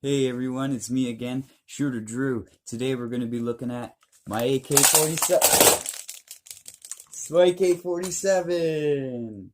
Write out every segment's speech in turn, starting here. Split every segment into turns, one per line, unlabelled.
Hey everyone, it's me again, Shooter Drew. Today we're going to be looking at my AK-47. It's my AK-47.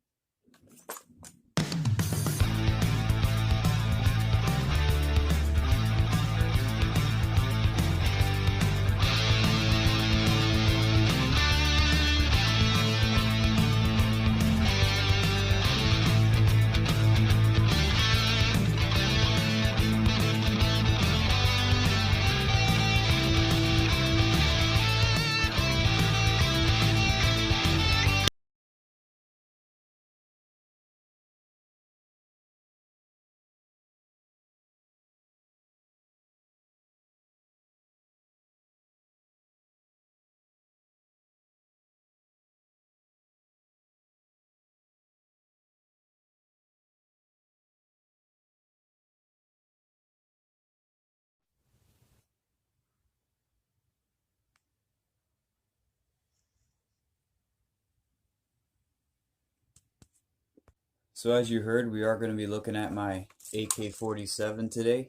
So as you heard, we are going to be looking at my AK-47 today.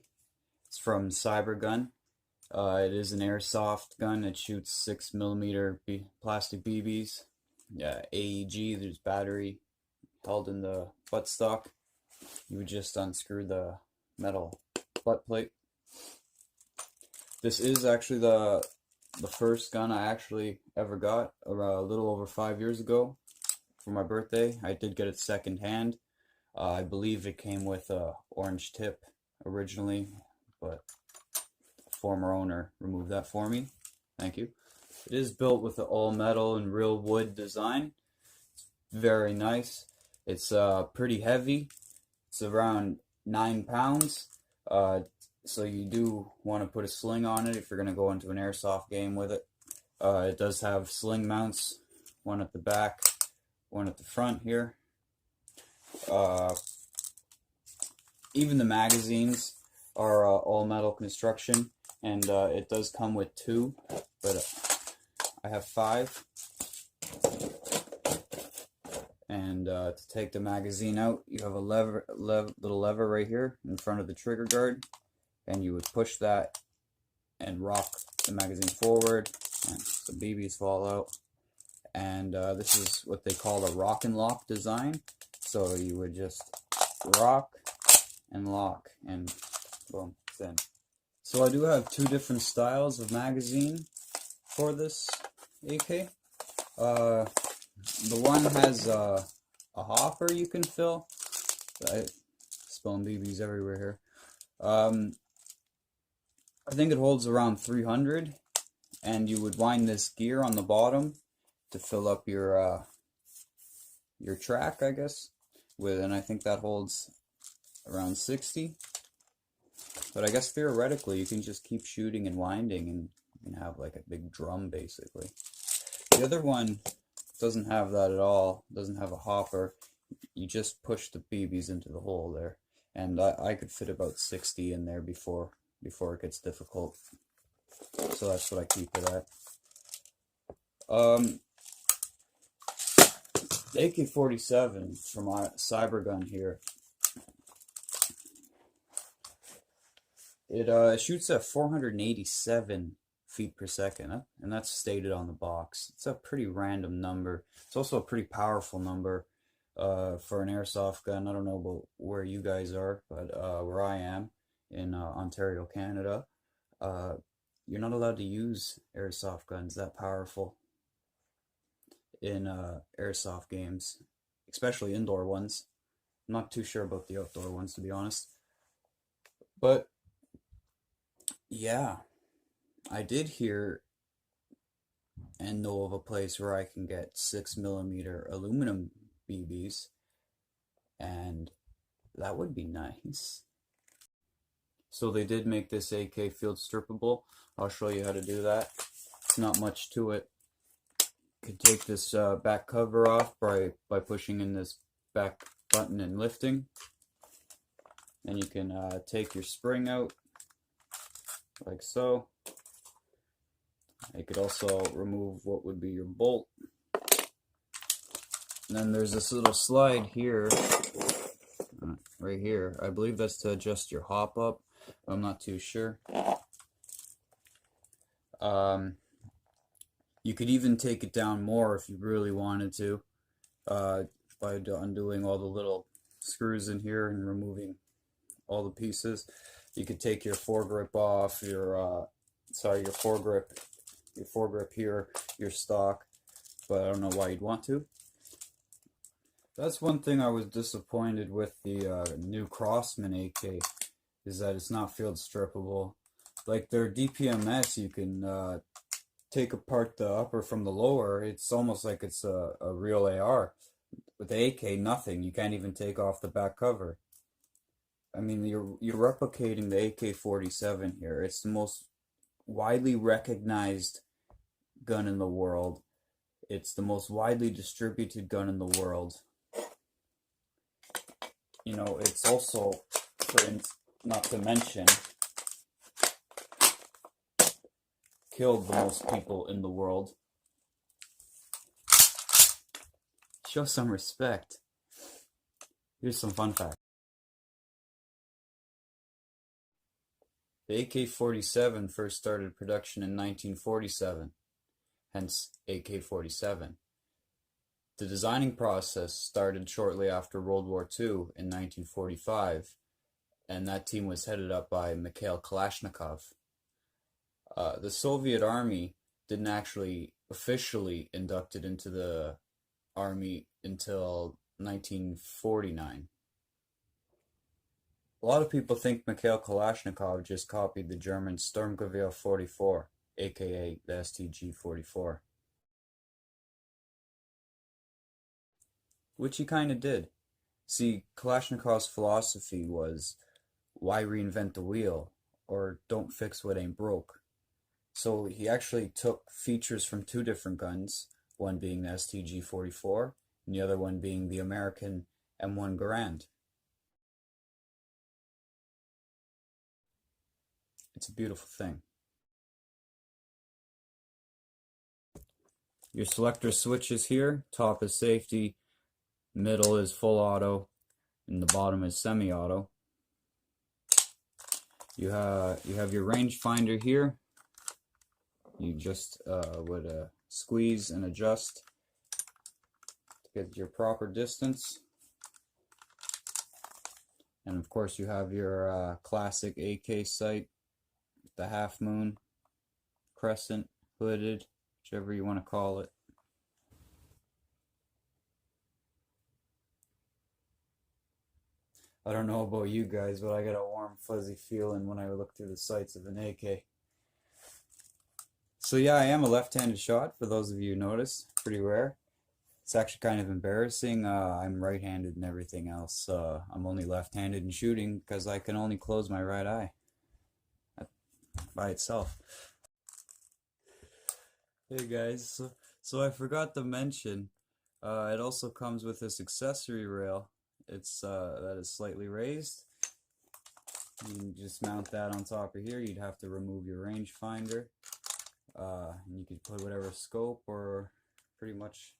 It's from Cybergun. It is an airsoft gun. It shoots 6mm plastic BBs. Yeah, AEG, there's battery held in the buttstock. You would just unscrew the metal butt plate. This is actually the first gun I actually ever got a little over 5 years ago for my birthday. I did get it second hand. I believe it came with a orange tip originally, but the former owner removed that for me. Thank you. It is built with an all metal and real wood design. It's very nice. It's pretty heavy. It's around 9 pounds. So you do want to put a sling on it if you're going to go into an airsoft game with it. It does have sling mounts, one at the back, one at the front here. Even the magazines are all metal construction, and it does come with 2, but I have 5. And to take the magazine out, you have a little lever right here in front of the trigger guard, and you would push that and rock the magazine forward, and the BBs fall out. And this is what they call a rock and lock design. So you would just rock and lock, and boom, it's in. So I do have 2 different styles of magazine for this AK. The one has a hopper you can fill. I'm spilling BBs everywhere here. I think it holds around 300, and you would wind this gear on the bottom to fill up your track, I guess, and I think that holds around 60. But I guess theoretically you can just keep shooting and winding, and you can have like a big drum basically. The other one doesn't have that at all. Doesn't have a hopper. You just push the BBs into the hole there, and I could fit about 60 in there before it gets difficult. So that's what I keep it at. The AK-47 from my cybergun here. It shoots at 487 feet per second, and that's stated on the box. It's a pretty random number. It's also a pretty powerful number for an airsoft gun. I don't know about where you guys are, but where I am in Ontario, Canada, you're not allowed to use airsoft guns that powerful in airsoft games, especially indoor ones. I'm not too sure about the outdoor ones, to be honest. But yeah, I did hear and know of a place where I can get 6mm aluminum BBs, and that would be nice. So they did make this AK field strippable. I'll show you how to do that. It's not much to it. You can take this back cover off by pushing in this back button and lifting. And you can take your spring out like so. You could also remove what would be your bolt. And then there's this little slide here, right here. I believe that's to adjust your hop up. I'm not too sure. You could even take it down more if you really wanted to, by undoing all the little screws in here and removing all the pieces. You could take your foregrip off, your foregrip here, your stock, but I don't know why you'd want to. That's one thing I was disappointed with the new Crossman AK, is that it's not field strippable. Like their DPMS, you can take apart the upper from the lower. It's almost like it's a real AR. With the AK, nothing. You can't even take off the back cover. I mean, you're replicating the AK-47 here. It's the most widely recognized gun in the world. It's the most widely distributed gun in the world. You know, it's also, not to mention, killed the most people in the world. Show some respect. Here's some fun facts. The AK-47 first started production in 1947, hence AK-47. The designing process started shortly after World War II in 1945, and that team was headed up by Mikhail Kalashnikov. The Soviet Army didn't actually officially induct it into the Army until 1949. A lot of people think Mikhail Kalashnikov just copied the German Sturmgewehr 44, aka the STG-44. Which he kind of did. See, Kalashnikov's philosophy was, why reinvent the wheel, or don't fix what ain't broke. So he actually took features from two different guns, one being the STG-44, and the other one being the American M1 Garand. It's a beautiful thing. Your selector switches here. Top is safety, middle is full auto, and the bottom is semi-auto. You have your rangefinder here. You just would squeeze and adjust to get your proper distance. And of course you have your classic AK sight, the half moon, crescent, hooded, whichever you want to call it. I don't know about you guys, but I get a warm fuzzy feeling when I look through the sights of an AK. So yeah, I am a left-handed shot, for those of you who notice. Pretty rare. It's actually kind of embarrassing. I'm right-handed and everything else. I'm only left-handed in shooting because I can only close my right eye by itself. Hey guys, so I forgot to mention, it also comes with this accessory rail. It's that is slightly raised. You can just mount that on top of here. You'd have to remove your rangefinder. And you could put whatever scope or pretty much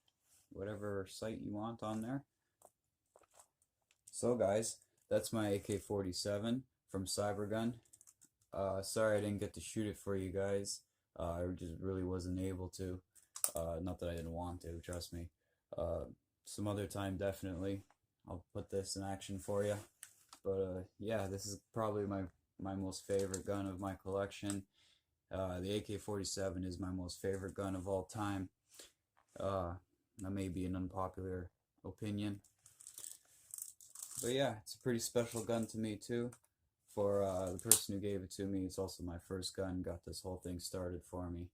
whatever sight you want on there. So guys, that's my AK-47 from Cybergun. Sorry I didn't get to shoot it for you guys. I just really wasn't able to. Not that I didn't want to, trust me. Some other time, definitely. I'll put this in action for you. But yeah, this is probably my most favorite gun of my collection. The AK-47 is my most favorite gun of all time. That may be an unpopular opinion. But yeah, it's a pretty special gun to me too. For the person who gave it to me, it's also my first gun, got this whole thing started for me.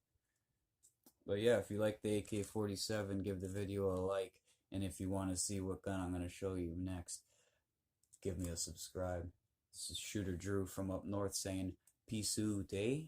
But yeah, if you like the AK-47, give the video a like. And if you want to see what gun I'm going to show you next, give me a subscribe. This is Shooter Drew from up north saying, peace out, eh?